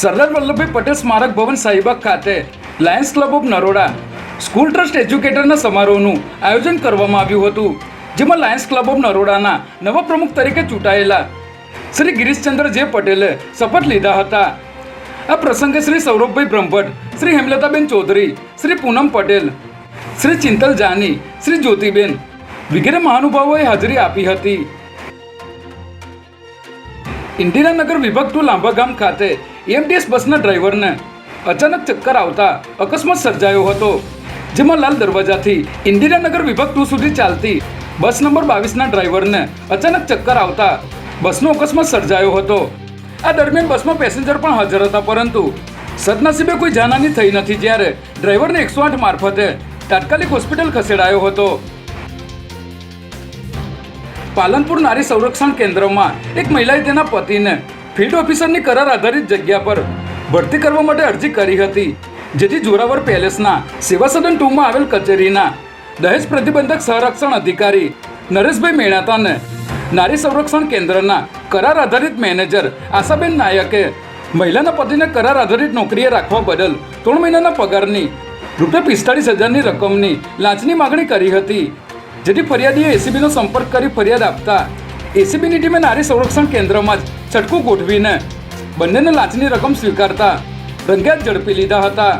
સરદાર વલ્લભભાઈ પટેલ સ્મારક ભવન શાહીબાગ ખાતે Lions Club of Naroda school trust એજ્યુકેટરના સમારોહનું આયોજન કરવામાં આવ્યું હતું, જેમાં લાયન્સ ક્લબ ઓફ નરોડાના નવા પ્રમુખ તરીકે ચૂંટાયેલા શ્રી ગિરીશચંદ્ર જે પટેલે શપથ લીધા હતા. આ પ્રસંગે શ્રી સૌરભભાઈ બ્રહ્મભટ્ટ, શ્રી હેમલતાબેન ચૌધરી, શ્રી પૂનમ પટેલ, શ્રી ચિંતલ જાની, શ્રી જ્યોતિબેન વગેરે મહાનુભાવોએ હાજરી આપી હતી. ઇન્દિરાનગર વિભાગ 2 લાંબા ગામ ખાતે એમટીએસ બસના ડ્રાઈવરને અચાનક ચક્કર આવતા અકસ્માત સર્જાયો હતો, જેમાં લાલ દરવાજાથી ઇન્દિરાનગર વિભાગ 2 સુધી ચાલતી બસ નંબર 22ના ડ્રાઈવરને અચાનક ચક્કર આવતા બસનો અકસ્માત સર્જાયો હતો. આ દરમિયાન બસમાં પેસેન્જર પણ હાજર હતા, પરંતુ સદનસીબે કોઈ જાનહાની થઈ નથી, જ્યારે ડ્રાઈવરને 108 મારફતે તાત્કાલિક હોસ્પિટલ ખસેડાયો હતો. પાલનપુર નારી સંરક્ષણ કેન્દ્રમાં એક મહિલાએ તેના પતિને ફિલ્ડ ઓફિસરની કરાર આધારિત જગ્યા પર ભરતી કરવા માટે અરજી કરી હતી, જેથી જોરાવર પેલેસના સેવા સદન 2માં આવેલ કચેરીના દહેજ પ્રતિબંધક સંરક્ષણ અધિકારી નરેશભાઈ મેણાતાને નારી સંરક્ષણ કેન્દ્રના કરાર આધારિત મેનેજર આશાબેન નાયકે મહિલાના પતિને કરાર આધારિત નોકરીએ રાખવા બદલ 3 મહિનાના પગારની ₹45,000ની રકમની લાંચની માગણી કરી હતી, જેથી ફરિયાદીએ એસીબીનો સંપર્ક કરી ફરિયાદ આપતા એસીબીની ટીમે નારી સંરક્ષણ કેન્દ્રમાં જ છટકું ગોઠવીને બંનેને લાંચની રકમ સ્વીકારતા રંગેહાથ ઝડપી લીધા હતા.